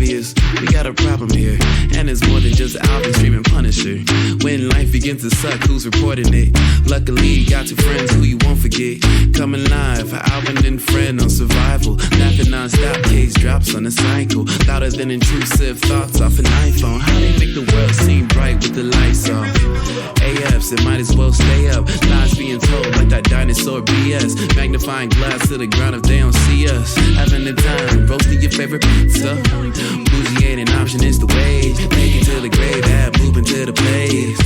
obvious. We got a problem here, and it's more than just Alvin streaming Punisher. When life begins to suck, who's reporting it? Luckily, you got two friends who you won't forget. Coming live, Alvin and friend on survival. Laughing non-stop, case drops on a cycle. Louder than intrusive thoughts off an iPhone. How they make the world seem bright with the lights off? AFs, it might as well stay up. Lies being told like that dinosaur BS. Magnifying glass to the ground if they don't see us. Having the time, roasting your favorite pizza. Bougie ain't an option, it's the wage. Make it to the grave, add moving to the place.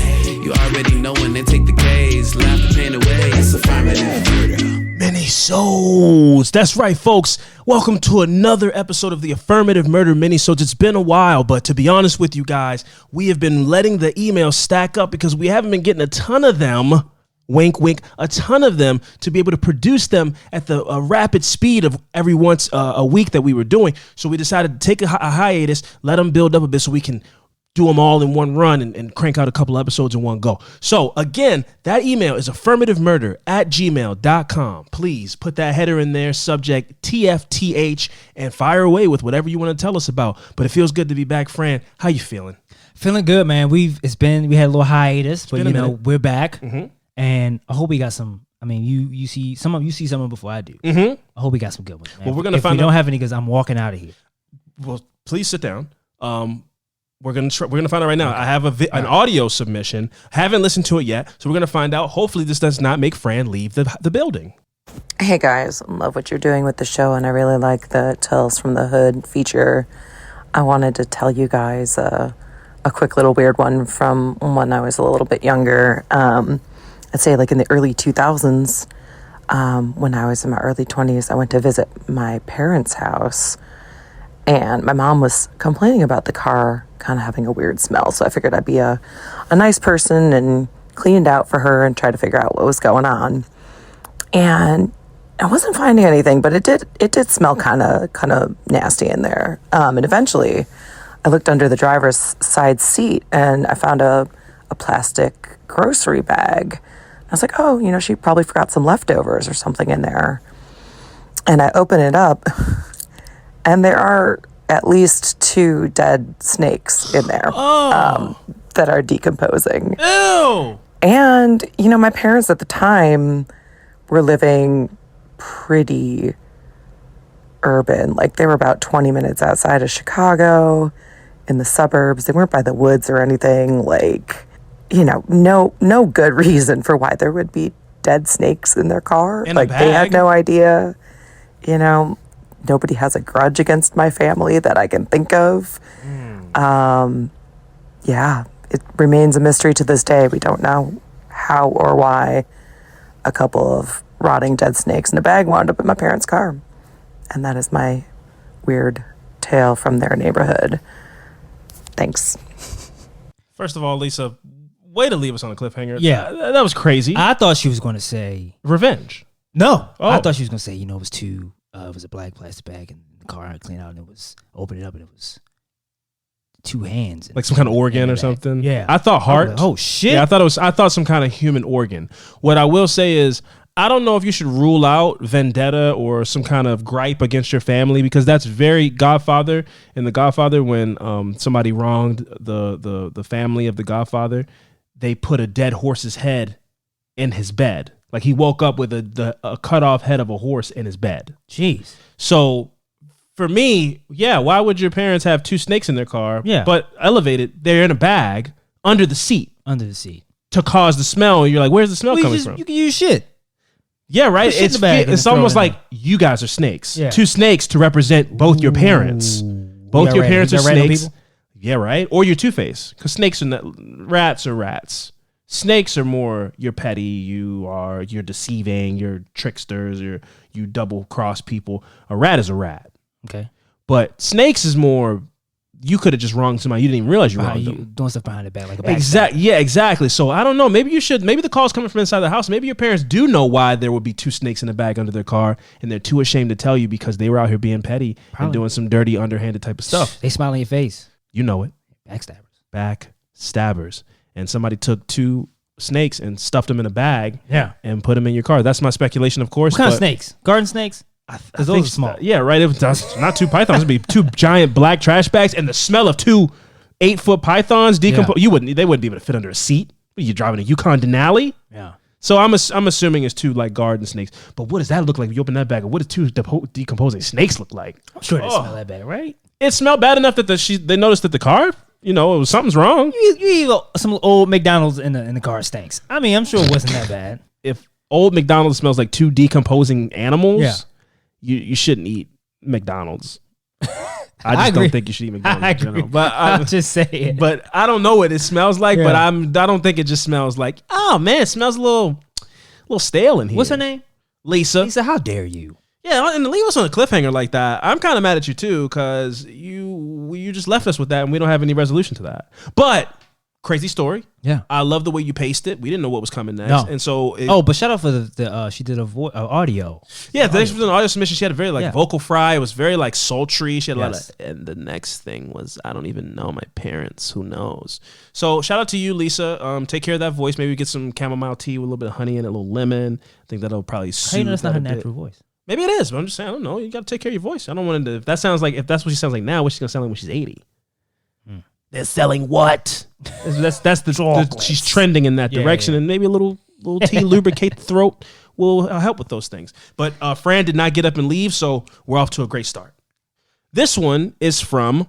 You already know when they take the case. Laugh the pain away, it's affirmative murder. Many souls. That's right, folks. Welcome to another episode of the Affirmative Murder Minisodes. It's been a while, but to be honest with you guys, we have been letting the emails stack up because we haven't been getting a ton of them. Wink, wink, a ton of them to be able to produce them at the rapid speed of every once a week that we were doing. So we decided to take a hiatus, let them build up a bit so we can do them all in one run and crank out a couple episodes in one go. So again, that email is affirmativemurder@gmail.com. Please put that header in there, subject TFTH, and fire away with whatever you want to tell us about. But it feels good to be back, Fran. How you feeling? Feeling good, man. We had a little hiatus, but you know, we're back. Mm-hmm. And I hope we got some. I mean, you see some before I do. Mm-hmm. I hope we got some good ones, man. Well, we're gonna if find we don't have any, because I'm walking out of here. Well, please sit down. We're gonna find out right now. I have an audio submission. Haven't listened to it yet, so we're gonna find out. Hopefully, this does not make Fran leave the building. Hey guys, love what you're doing with the show, and I really like the Tales from the Hood feature. I wanted to tell you guys a quick little weird one from when I was a little bit younger. I'd say like in the early 2000s, when I was in my early 20s, I went to visit my parents' house, and my mom was complaining about the car kind of having a weird smell. So I figured I'd be a nice person and clean it out for her and try to figure out what was going on. And I wasn't finding anything, but it did smell kind of nasty in there. And eventually I looked under the driver's side seat and I found a plastic grocery bag. I was like, oh, she probably forgot some leftovers or something in there. And I open it up, and there are at least 2 dead snakes in there that are decomposing. Ew! And, my parents at the time were living pretty urban. Like, they were about 20 minutes outside of Chicago in the suburbs. They weren't by the woods or anything. Like, no good reason for why there would be dead snakes in their car. Like, they had no idea. Nobody has a grudge against my family that I can think of. Yeah, it remains a mystery to this day. We don't know how or why a couple of rotting dead snakes in a bag wound up in my parents' car. And that is my weird tale from their neighborhood. Thanks. First of all, Lisa, way to leave us on a cliffhanger. Yeah. That was crazy. I thought she was going to say Revenge. no. Oh. I thought she was going to say, it was it was a black plastic bag in the car. I cleaned out, and opened it up, and it was 2 hands, Like some kind of organ or something. Yeah. I thought heart. Oh shit. Yeah, I thought some kind of human organ. What I will say is, I don't know if you should rule out vendetta or some kind of gripe against your family, because that's very Godfather. In The Godfather, when somebody wronged the family of the Godfather, they put a dead horse's head in his bed. Like, he woke up with a cut off head of a horse in his bed. Jeez. So for me, yeah, why would your parents have 2 snakes in their car? Yeah. But elevated, they're in a bag under the seat to cause the smell. And you're like, where's the smell coming from? You can use shit. Yeah, right. Put shit in the bag It's and almost throw it in like you guys are snakes. Yeah. 2 snakes to represent both your parents. Both your parents are snakes. Yeah, right. Or your Two-Face, because snakes rats are rats. Snakes are more, you're petty, you're deceiving, you're tricksters, you double cross people. A rat is a rat. Okay. But snakes is more, you could have just wronged somebody. You didn't even realize you wronged them. Doing stuff behind the back, like a backstab. Exactly. Yeah, exactly. So I don't know. Maybe the call's coming from inside the house. Maybe your parents do know why there would be 2 snakes in the bag under their car, and they're too ashamed to tell you because they were out here being petty and doing some dirty, underhanded type of stuff. They smile in your face. You know it. Backstabbers. And somebody took 2 snakes and stuffed them in a bag. Yeah. And put them in your car. That's my speculation, of course. What kind of snakes? Garden snakes? I those are small. Yeah, right. If that's not 2 pythons, it'd be 2 giant black trash bags, and the smell of 2 8-foot pythons decompose. They wouldn't be able to fit under a seat. What are you driving a Yukon Denali? Yeah. So I'm assuming it's 2 like garden snakes. But what does that look like? If you open that bag, what does 2 decomposing snakes look like? I'm sure they smell that bad, right? It smelled bad enough that they noticed that the car, something's wrong. You eat some old McDonald's in the car stinks. I mean, I'm sure it wasn't that bad. If old McDonald's smells like 2 decomposing animals, Yeah. you shouldn't eat McDonald's. I just don't think you should eat McDonald's I in general. agree. But I'm just saying. But I don't know what it smells like. Yeah. But I don't think it just smells like. Oh man, it smells a little stale in here. What's her name? Lisa. Lisa, how dare you? Yeah, and leave us on a cliffhanger like that. I'm kind of mad at you too because you just left us with that and we don't have any resolution to that. But crazy story. Yeah. I love the way you paced it. We didn't know what was coming next, No. and so But shout out for the she did a audio. yeah, thanks for the audio submission. She had a very Yeah. vocal fry. It was very sultry. She had a lot Yes. of, and the next thing was I don't even know my parents. Who knows? So shout out to you, Lisa. Take care of that voice. Maybe get some chamomile tea with a little bit of honey and a little lemon. I think that'll probably soothe. How you know that's not her that a bit. natural voice? Maybe it is, but I'm just saying I don't know. You got to take care of your voice. I don't want to. If that's what she sounds like now, what's she gonna sound like when she's 80? They're selling what? That's she's trending in that direction, and maybe a little tea lubricate the throat will help with those things. But Fran did not get up and leave, so we're off to a great start. This one is from.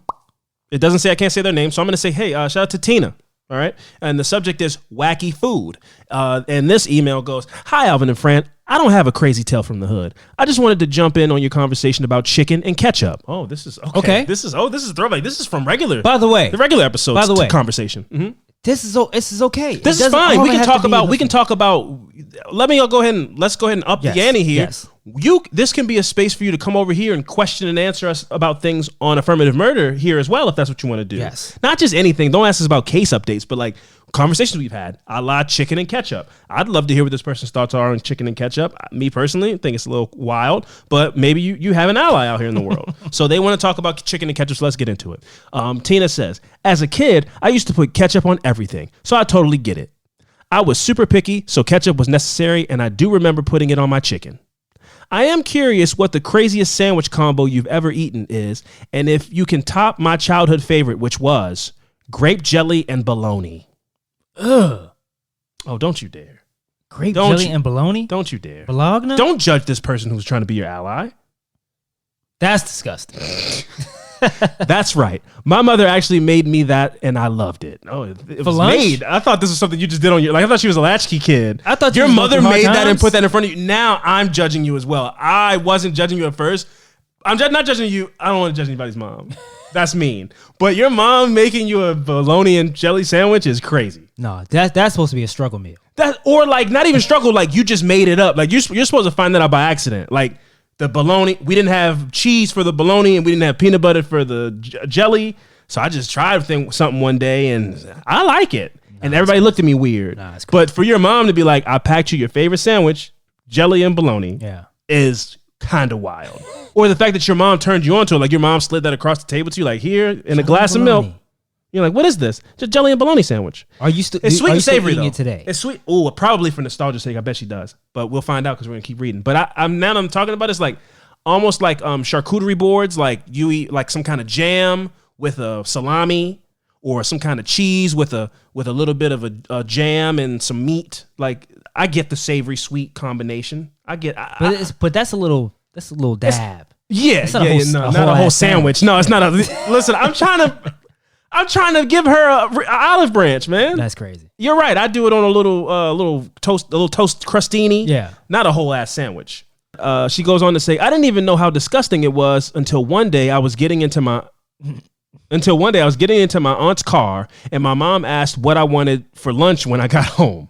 It doesn't say I can't say their name, so I'm going to say, hey, shout out to Tina. All right, and the subject is wacky food. And this email goes, "Hi, Alvin and Fran. I don't have a crazy tale from the hood. I just wanted to jump in on your conversation about chicken and ketchup." Oh, this is okay. This is throwback. This is from regular. By the way, the regular episodes. by the way, conversation. Mm-hmm. This is okay. This is fine. We can talk about. Let me go ahead and let's go ahead and up the ante here. Yes. This can be a space for you to come over here and question and answer us about things on Affirmative Murder here as well, if that's what you want to do. Yes. Not just anything. Don't ask us about case updates, but like conversations we've had, a la chicken and ketchup. I'd love to hear what this person's thoughts are on chicken and ketchup. Me personally, I think it's a little wild, but maybe you have an ally out here in the world. So they want to talk about chicken and ketchup, so let's get into it. Tina says, as a kid, I used to put ketchup on everything, so I totally get it. I was super picky, so ketchup was necessary, and I do remember putting it on my chicken. I am curious what the craziest sandwich combo you've ever eaten is, and if you can top my childhood favorite, which was grape jelly and bologna. Ugh. Oh, don't you dare. Grape jelly and bologna? Don't you dare. Bologna? Don't judge this person who's trying to be your ally. That's disgusting. That's right. My mother actually made me that, and I loved it. Oh, it was lunch? made. I thought this was something you just did on your. Like I thought she was a latchkey kid. I thought your you was mother going through made hard that and times? put that in front of you. Now I'm judging you as well. I wasn't judging you at first. I'm not judging you. I don't want to judge anybody's mom. That's mean. But your mom making you a bologna and jelly sandwich is crazy. No, that's supposed to be a struggle meal. Or like not even struggle. Like you just made it up. Like you're supposed to find that out by accident. Like. The bologna, we didn't have cheese for the bologna and we didn't have peanut butter for the jelly. So I just tried something one day and I like it. And everybody looked at me weird. It's cool. But for your mom to be like, I packed you your favorite sandwich, jelly and bologna, is kind of wild. Or the fact that your mom turned you on to it, like your mom slid that across the table to you, like here in a glass of milk. You're like, what is this? Just jelly and bologna sandwich. Are you still? It's sweet and savory though. It today? It's sweet. Oh, probably for nostalgia's sake. I bet she does. But we'll find out because we're gonna keep reading. But I'm talking about it's like almost like charcuterie boards. Like you eat like some kind of jam with a salami, or some kind of cheese with a little bit of a jam and some meat. Like I get the savory sweet combination. But that's a little dab. Yeah, not a whole sandwich. No, it's not a. Listen, I'm trying to give her a olive branch, man. That's crazy. You're right. I do it on a little toast crostini. Yeah, not a whole ass sandwich. She goes on to say, I didn't even know how disgusting it was until one day I was getting into my aunt's car and my mom asked what I wanted for lunch when I got home.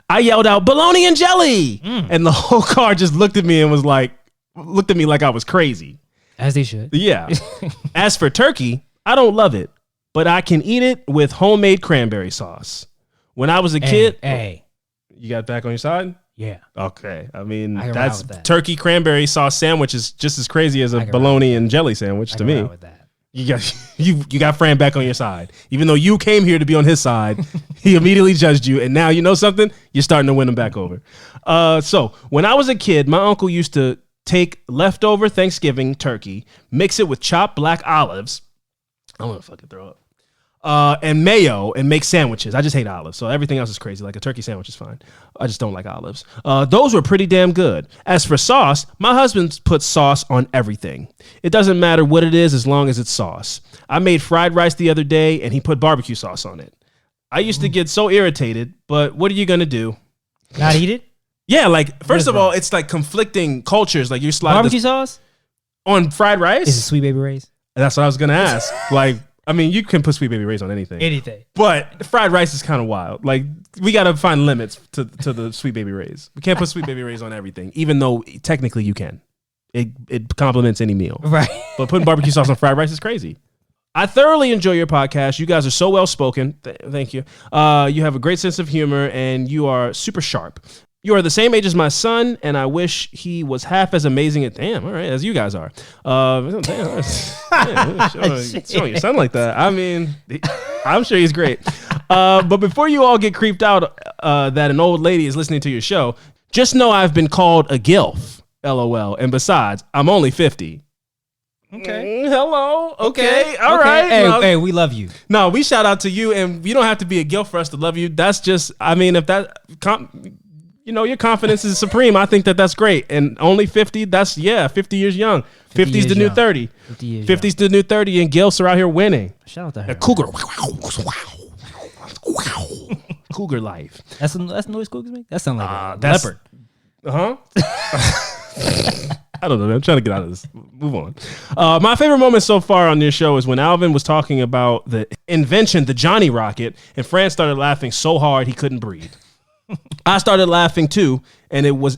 I yelled out bologna and jelly, and the whole car just looked at me like I was crazy. As they should. Yeah. As for turkey, I don't love it, but I can eat it with homemade cranberry sauce. When I was a kid, you got back on your side? Yeah. Okay. I mean, that's turkey cranberry sauce sandwich is just as crazy as a bologna bologna and jelly sandwich to me. With that. You got Fran back on your side. Even though you came here to be on his side, he immediately judged you, and now you know something? You're starting to win him back over. So when I was a kid, my uncle used to take leftover Thanksgiving turkey, mix it with chopped black olives. I'm gonna fucking throw up. And mayo, and make sandwiches. I just hate olives, so everything else is crazy. Like a turkey sandwich is fine. I just don't like olives. Those were pretty damn good. As for sauce, my husband puts sauce on everything. It doesn't matter what it is as long as it's sauce. I made fried rice the other day, and he put barbecue sauce on it. I used to get so irritated, but what are you gonna do? Not eat it? Yeah, like first of all, it's like conflicting cultures. Like you slide Barbecue sauce on fried rice. Is it Sweet Baby Ray's? That's what I was gonna ask. Like. I mean, you can put Sweet Baby Ray's on anything. Anything. But fried rice is kind of wild. Like, we got to find limits to the Sweet Baby Ray's. We can't put Sweet Baby Ray's on everything, even though technically you can. It complements any meal. Right. But putting barbecue sauce on fried rice is crazy. I thoroughly enjoy your podcast. You guys are so well spoken. Thank you. You have a great sense of humor, and you are super sharp. You are the same age as my son, and I wish he was half as amazing as you guys are. Showing your son like that. I mean, I'm sure he's great. But before you all get creeped out that an old lady is listening to your show, just know I've been called a GILF, LOL. And besides, I'm only 50. Okay. Hello. Okay. All right. Hey, we love you. No, we shout out to you, and you don't have to be a GILF for us to love you. That's just, I mean, if that... your confidence is supreme. I think that's great. And only 50, 50 years young. 50's the new 30. 50's the new 30, and Gilfs are out here winning. Shout out to her. A cougar. Cougar life. That's noise cougars make? That sounds like a leopard. I don't know. I'm trying to get out of this. Move on. My favorite moment so far on your show is when Alvin was talking about the invention, the Johnny rocket, and Fran started laughing so hard he couldn't breathe. I started laughing too, and it was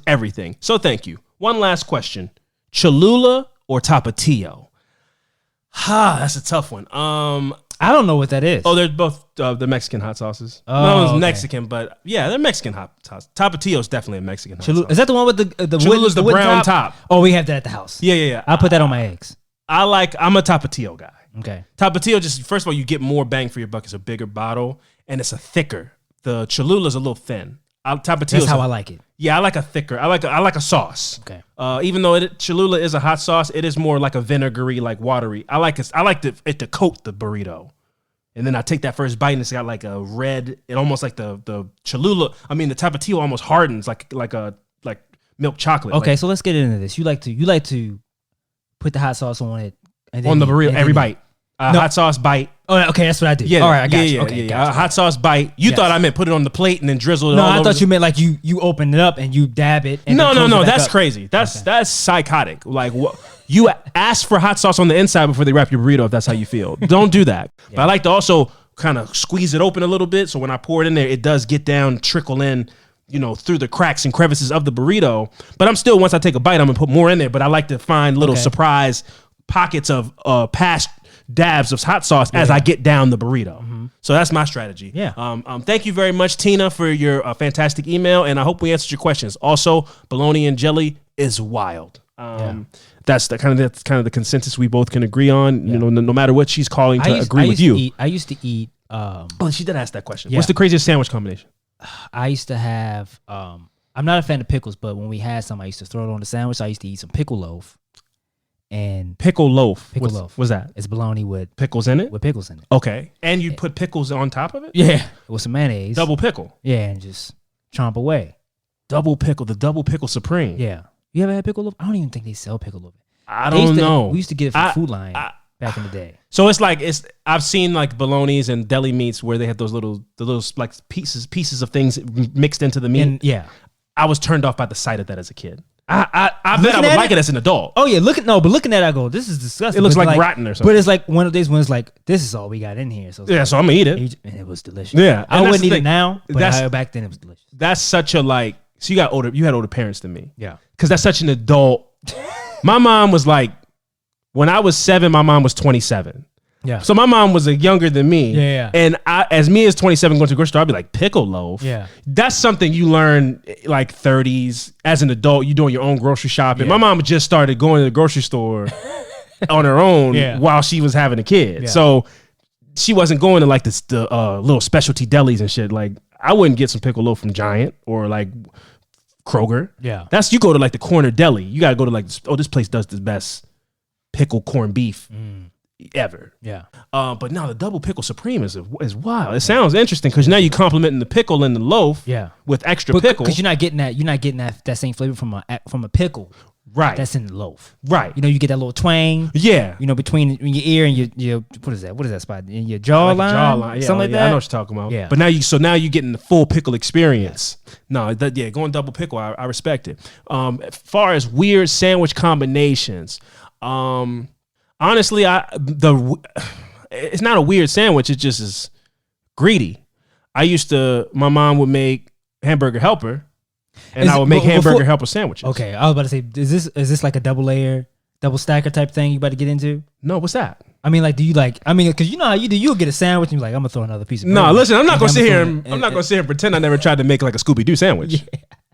everything. So thank you. One last question: Cholula or Tapatio? That's a tough one. I don't know what that is. Oh, they're both the Mexican hot sauces. Oh, no, it's okay. Mexican, but yeah, they're Mexican hot sauce. Tapatio is definitely a Mexican hot sauce. Is that the one with the Cholula's the brown top? Oh, we have that at the house. Yeah. I put that on my eggs. I'm a Tapatio guy. Okay. Tapatio, just first of all, you get more bang for your buck. It's a bigger bottle, and it's a thicker. The Cholula's a little thin. That's how I like it. Yeah, I like a thicker. I like a sauce. Okay. Even though Cholula is a hot sauce, it is more like a vinegary, like watery. I like it to coat the burrito, and then I take that first bite, and it's got like a red. It almost like the Cholula. I mean, the Tapatio almost hardens like milk chocolate. Okay, so let's get into this. You like to put the hot sauce on it, and then on the burrito every bite. Hot sauce bite. Oh, okay, that's what I do. Yeah, all right, I got you. Okay, yeah. Hot sauce bite. You thought I meant put it on the plate and then drizzle it. No, all I over thought you meant like you open it up and you dab it. And no. That's up. crazy. That's psychotic. Like what? You ask for hot sauce on the inside before they wrap your burrito. If that's how you feel, don't do that. Yeah. But I like to also kind of squeeze it open a little bit, so when I pour it in there, it does get down, trickle in, through the cracks and crevices of the burrito. But I'm still, once I take a bite, I'm gonna put more in there. But I like to find little surprise pockets of past dabs of hot sauce as I get down the burrito. Mm-hmm. So that's my strategy. Yeah. Thank you very much, Tina, for your fantastic email, and I hope we answered your questions. Also, bologna and jelly is wild. That's kind of the consensus we both can agree on. Yeah. No matter what she's calling to agree with you. I used to eat. She did ask that question. Yeah. What's the craziest sandwich combination? I used to have. I'm not a fan of pickles, but when we had some, I used to throw it on the sandwich. I used to eat some pickle loaf. And pickle loaf. What's that? It's bologna with pickles in it. Okay, and you put pickles on top of it. Yeah, with some mayonnaise. Double pickle. Yeah, and just chomp away. Double pickle, the double pickle supreme. Yeah, you ever had pickle loaf? I don't even think they sell pickle loaf. I don't know. We used to get it from Food Line back in the day. So I've seen like bolognas and deli meats where they have those little like pieces of things mixed into the meat. And, yeah, I was turned off by the sight of that as a kid. I bet I would like it as an adult. Oh yeah, looking at it, I go, this is disgusting. It looks like rotten or something. But it's like one of those ones like, this is all we got in here. So so I'm gonna eat it. And it was delicious. Yeah, I wouldn't eat it now, but back then it was delicious. That's such a so you had older parents than me. Yeah. Because that's such an adult. My mom was like, when I was 7, my mom was 27. Yeah. So my mom was younger than me. Yeah. And as me as 27 going to the grocery store, I'd be like, pickle loaf. Yeah. That's something you learn like 30s as an adult. You doing your own grocery shopping. Yeah. My mom just started going to the grocery store on her own while she was having a kid. Yeah. So she wasn't going to like the little specialty delis and shit. Like I wouldn't get some pickle loaf from Giant or like Kroger. Yeah. That's, you go to like the corner deli. You got to go to like, this place does the best pickled corned beef ever. Yeah. But now the double pickle supreme is wild. It sounds interesting because now you're complimenting the pickle in the loaf with extra pickle. Because you're not getting that same flavor from a pickle. Right. That's in the loaf. Right. You know, you get that little twang. Yeah. You know, between your ear and your what is that? What is that spot? In your jawline? Like jawline. Yeah, something like that. I know what you're talking about. Yeah. But now you're getting the full pickle experience. No, going double pickle, I respect it. As far as weird sandwich combinations, honestly, it's not a weird sandwich. It just is greedy. My mom would make hamburger helper. And I would make hamburger helper sandwiches. Okay, I was about to say, is this like a double stacker type thing you about to get into? No, what's that? I mean, like, because you know how you do. You'll get a sandwich and you're like, I'm gonna throw another piece of bread. No, listen, I'm not gonna sit here and pretend I never tried to make like a Scooby-Doo sandwich.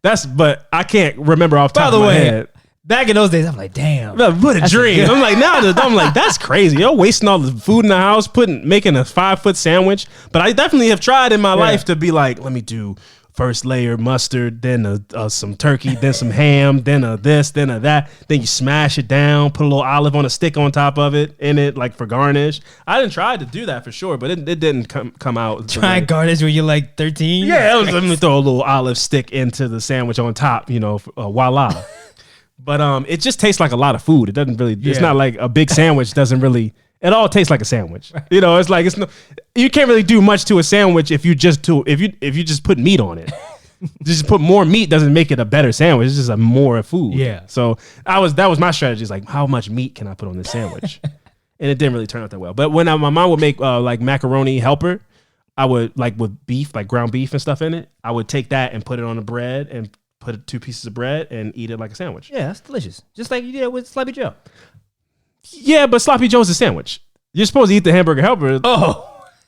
Yeah. But I can't remember off the top of my head. Back in those days, I'm like, damn, what a dream. I'm like, that's crazy. You're wasting all the food in the house, making a 5-foot sandwich. But I definitely have tried in my life to be like, let me do first layer mustard, then some turkey, then some ham, then a this, then a that. Then you smash it down, put a little olive on a stick on top of it, in it like for garnish. I didn't try to do that for sure, but it didn't come out. Try and garnish when you're like 13? Yeah, let me throw a little olive stick into the sandwich on top, voila. But it just tastes like a lot of food. It doesn't really, it's not like a big sandwich doesn't really, it all tastes like a sandwich. Right. It's like, you can't really do much to a sandwich if you just put meat on it. Just put more meat doesn't make it a better sandwich. It's just a more food. Yeah. So that was my strategy. Is like, how much meat can I put on this sandwich? And it didn't really turn out that well. But when my mom would make like macaroni helper, I would, like with beef, like ground beef and stuff in it, I would take that and put it on the bread and put 2 pieces of bread and eat it like a sandwich. Yeah, that's delicious. Just like you did with Sloppy Joe. Yeah, but Sloppy Joe's a sandwich. You're supposed to eat the hamburger helper.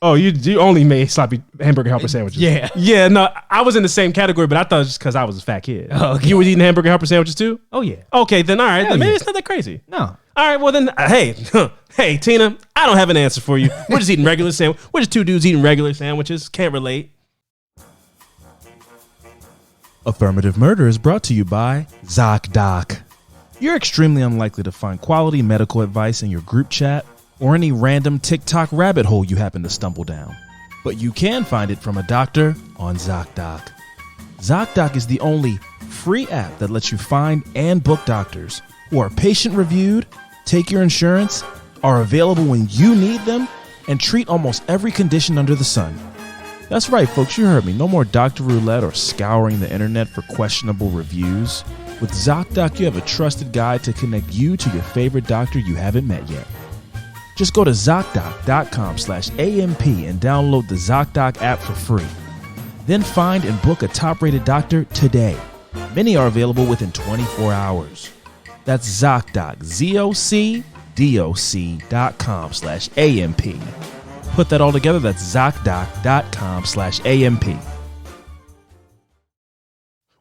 Oh, you only made sloppy hamburger helper sandwiches. Yeah. Yeah, no, I was in the same category, but I thought it was just because I was a fat kid. Oh, okay. You were eating hamburger helper sandwiches too? Oh, yeah. Okay, then all right. Then maybe it's not that crazy. No. All right, well then, hey, Tina, I don't have an answer for you. We're just eating regular sandwich. We're just 2 dudes eating regular sandwiches. Can't relate. Affirmative Murder is brought to you by ZocDoc. You're extremely unlikely to find quality medical advice in your group chat or any random TikTok rabbit hole you happen to stumble down. But you can find it from a doctor on ZocDoc. ZocDoc is the only free app that lets you find and book doctors who are patient-reviewed, take your insurance, are available when you need them, and treat almost every condition under the sun. That's right, folks, you heard me. No more doctor roulette or scouring the internet for questionable reviews. With ZocDoc, you have a trusted guide to connect you to your favorite doctor you haven't met yet. Just go to ZocDoc.com/AMP and download the ZocDoc app for free. Then find and book a top-rated doctor today. Many are available within 24 hours. That's ZocDoc, ZocDoc.com/AMP. Put that all together, that's ZocDoc.com/AMP.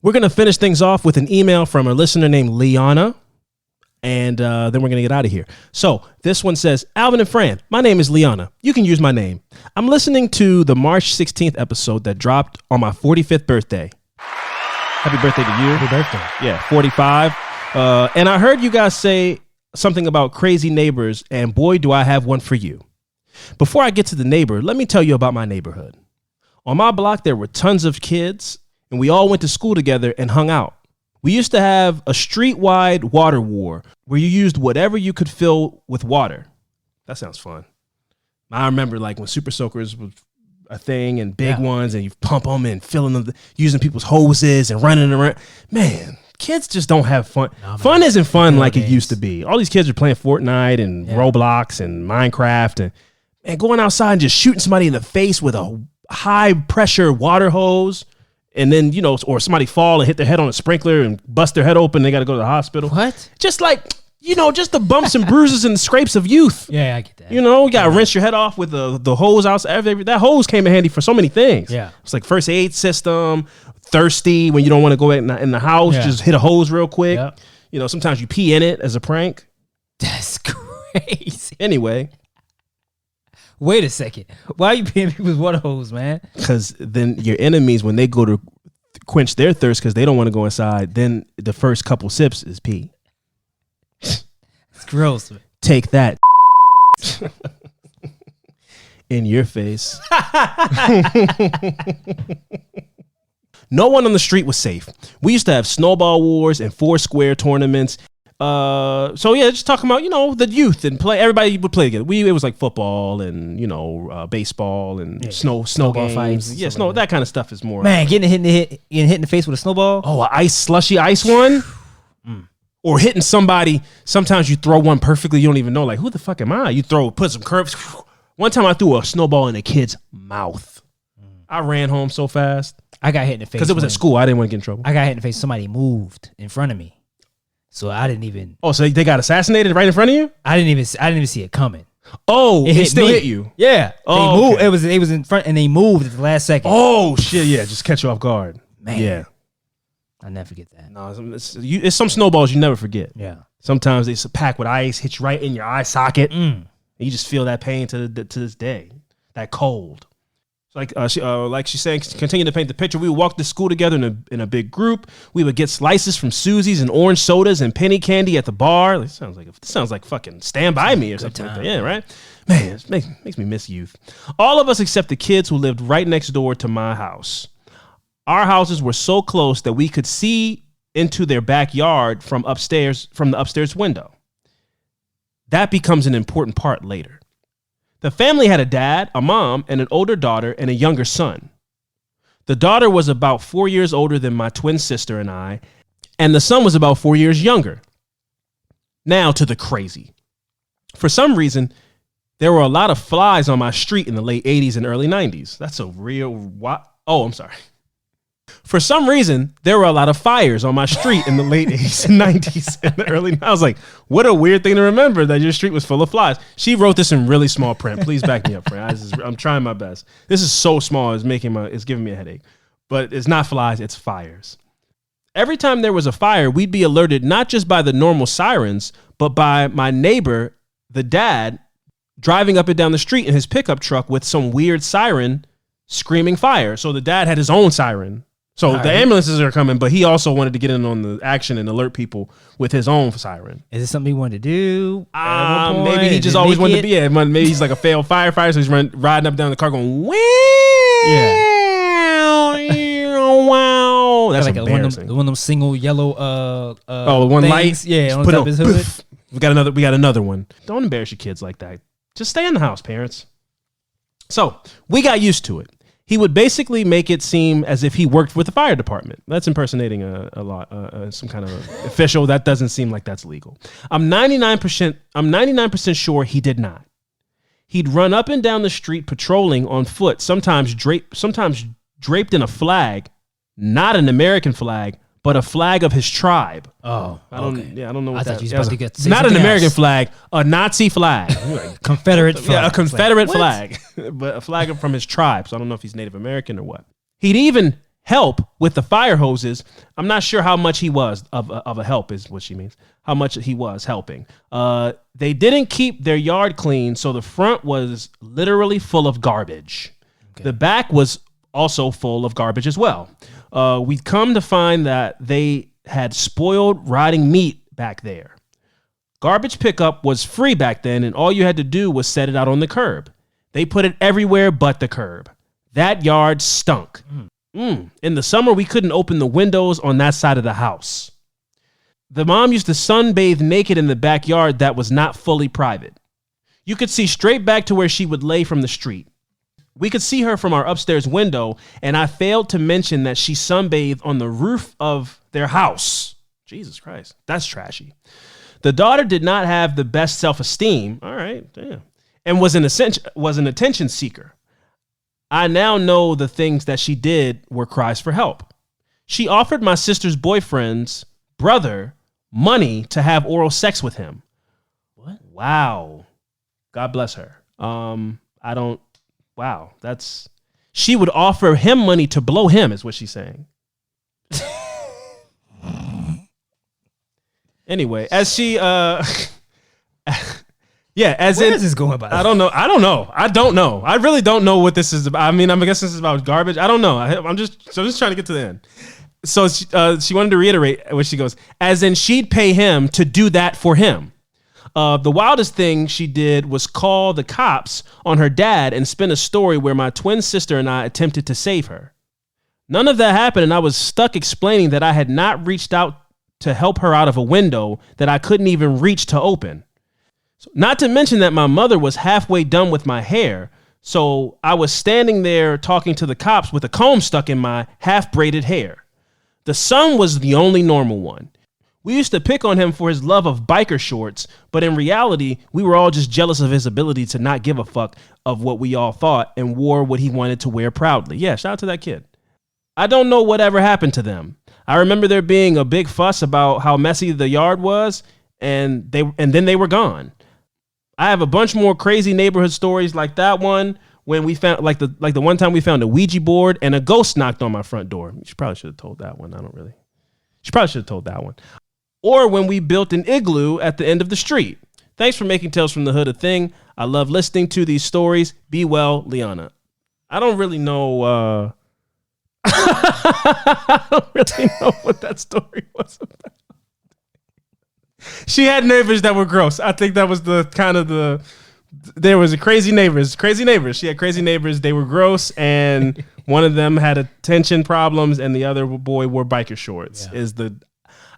We're going to finish things off with an email from a listener named Liana, and then we're going to get out of here. So this one says, Alvin and Fran, my name is Liana. You can use my name. I'm listening to the March 16th episode that dropped on my 45th birthday. Happy birthday to you. Happy birthday. Yeah, 45. And I heard you guys say something about crazy neighbors, and boy, do I have one for you. Before I get to the neighbor, let me tell you about my neighborhood. On my block, there were tons of kids, and we all went to school together and hung out. We used to have a street-wide water war where you used whatever you could fill with water. That sounds fun. I remember like when Super Soakers was a thing and big ones, and you pump them and filling them, using people's hoses and running around. Man, kids just don't have fun. No, fun isn't fun like it used to be. All these kids are playing Fortnite and Roblox and Minecraft and going outside and just shooting somebody in the face with a high pressure water hose. And then, or somebody fall and hit their head on a sprinkler and bust their head open. They got to go to the hospital. What? Just like, just the bumps and bruises and scrapes of youth. Yeah, I get that. You got to rinse your head off with the hose outside. That hose came in handy for so many things. Yeah. It's like first aid system, thirsty when you don't want to go in the house, just hit a hose real quick. Yep. Sometimes you pee in it as a prank. That's crazy. Anyway. Wait a second. Why are you peeing people's water hose, man? Because then your enemies, when they go to quench their thirst because they don't want to go inside, then the first couple sips is pee. It's gross. Take that. In your face. No one on the street was safe. We used to have snowball wars and Foursquare tournaments. So yeah, just talking about, the youth and play. Everybody would play together. It was like football and, baseball and snowball fights. Yeah, that kind of stuff is more. Man, getting hit in the face with a snowball. Oh, an slushy ice one? Or hitting somebody. Sometimes you throw one perfectly. You don't even know, like, who the fuck am I? You put some curves. One time I threw a snowball in a kid's mouth. I ran home so fast. I got hit in the face. Because it was at school. I didn't want to get in trouble. I got hit in the face. Somebody moved in front of me. So I didn't even. Oh, so they got assassinated right in front of you? I didn't even see it coming. Oh, it still me. hit you. Yeah. Oh, they moved. okay. It was in front and they moved at the last second. Oh shit, yeah, just catch you off guard. Man. Yeah. I'll never forget that. No, it's some snowballs you never forget. Yeah. Sometimes it's packed with ice, hit you right in your eye socket. And you just feel that pain to this day. That cold. Like she's saying, continue to paint the picture. We would walk to school together in a big group. We would get slices from Susie's and orange sodas and penny candy at the bar. This sounds like fucking Stand By Me or something like that. Yeah, right? Man, it makes me miss youth. All of us except the kids who lived right next door to my house. Our houses were so close that we could see into their backyard from the upstairs window. That becomes an important part later. The family had a dad, a mom, and an older daughter and a younger son. The daughter was about 4 years older than my twin sister and I, and the son was about 4 years younger. Now to the crazy. For some reason, there were a lot of flies on my street in the late 80s and early 90s. That's a real... Oh, I'm sorry. For some reason, there were a lot of fires on my street in the late 80s and 90s and the early... I was like, what a weird thing to remember, that your street was full of flies. She wrote this in really small print. Please back me up, friend. I'm trying my best. This is so small, it's giving me a headache. But it's not flies, it's fires. Every time there was a fire, we'd be alerted not just by the normal sirens, but by my neighbor, the dad, driving up and down the street in his pickup truck with some weird siren screaming fire. So the dad had his own siren. So the ambulances are coming, but he also wanted to get in on the action and alert people with his own siren. Is it something he wanted to do? Maybe he just always wanted to be it. Maybe he's like a failed firefighter, so he's riding up and down the car going, wow. Yeah. Wow. That's like embarrassing. One of them single yellow one things. Light? Yeah, on top of his hood. We got another one. Don't embarrass your kids like that. Just stay in the house, parents. So we got used to it. He would basically make it seem as if he worked with the fire department. That's impersonating some kind of official. That doesn't seem like that's legal. I'm 99% sure he did not. He'd run up and down the street patrolling on foot, sometimes draped in a flag, not an American flag, but a flag of his tribe. Oh, I don't know what that is. Not an American flag, a Nazi flag. Confederate flag. Yeah, a Confederate flag, but a flag from his tribe. So I don't know if he's Native American or what. He'd even help with the fire hoses. I'm not sure how much he was of a help is what she means. How much he was helping. They didn't keep their yard clean, so the front was literally full of garbage. Okay. The back was also full of garbage as well. We'd come to find that they had spoiled rotting meat back there. Garbage pickup was free back then, and all you had to do was set it out on the curb. They put it everywhere but the curb. That yard stunk. In the summer, we couldn't open the windows on that side of the house. The mom used to sunbathe naked in the backyard that was not fully private. You could see straight back to where she would lay from the street. We could see her from our upstairs window, and I failed to mention that she sunbathed on the roof of their house. Jesus Christ, that's trashy. The daughter did not have the best self-esteem. All right, damn. And was an attention seeker. I now know the things that she did were cries for help. She offered my sister's boyfriend's brother money to have oral sex with him. What? Wow. God bless her. Wow, she would offer him money to blow him, is what she's saying. Anyway, as Yeah, as Where in, is this going by? I don't know. I don't know. I really don't know what this is about. I mean, I'm guessing this is about garbage. I don't know. I'm just trying to get to the end. So she wanted to reiterate what she goes, as in she'd pay him to do that for him. The wildest thing she did was call the cops on her dad and spin a story where my twin sister and I attempted to save her. None of that happened, and I was stuck explaining that I had not reached out to help her out of a window that I couldn't even reach to open. So, not to mention that my mother was halfway done with my hair, so I was standing there talking to the cops with a comb stuck in my half-braided hair. The son was the only normal one. We used to pick on him for his love of biker shorts, but in reality, we were all just jealous of his ability to not give a fuck of what we all thought and wore what he wanted to wear proudly. Yeah, shout out to that kid. I don't know whatever happened to them. I remember there being a big fuss about how messy the yard was, and then they were gone. I have a bunch more crazy neighborhood stories like that one when we found like the one time we found a Ouija board and a ghost knocked on my front door. She probably should have told that one. She probably should have told that one. Or when we built an igloo at the end of the street. Thanks for making Tales from the Hood a thing. I love listening to these stories. Be well, Liana. I don't really know. I don't really know what that story was about. She had neighbors that were gross. I think that was there was crazy neighbors. She had crazy neighbors. They were gross, and one of them had attention problems, and the other boy wore biker shorts. Yeah.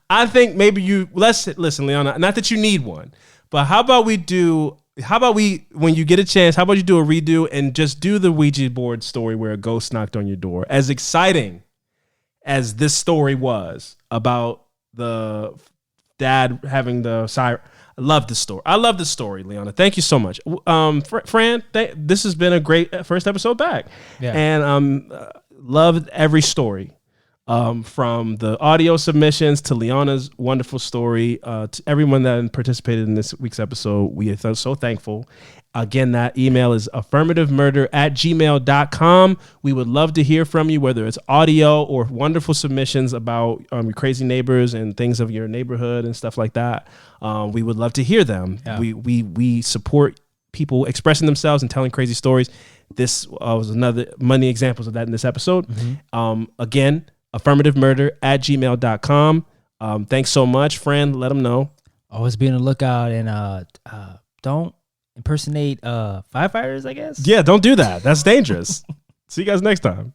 I think maybe listen, Liana, not that you need one, but how about we, when you get a chance, how about you do a redo and just do the Ouija board story where a ghost knocked on your door? As exciting as this story was about the dad having the siren. I love the story, Liana. Thank you so much. Fran, this has been a great first episode back. Yeah. And loved every story. From the audio submissions to Liana's wonderful story, to everyone that participated in this week's episode, we are so thankful. Again, that email is affirmativemurder@gmail.com. We would love to hear from you, whether it's audio or wonderful submissions about your crazy neighbors and things of your neighborhood and stuff like that. We would love to hear them. Yeah. We support people expressing themselves and telling crazy stories. This was another many examples of that in this episode. Mm-hmm. Again, affirmativemurder@gmail.com. Thanks so much, friend. Let them know. Always be on the lookout, and don't impersonate firefighters, I guess. Yeah, don't do that. That's dangerous. See you guys next time.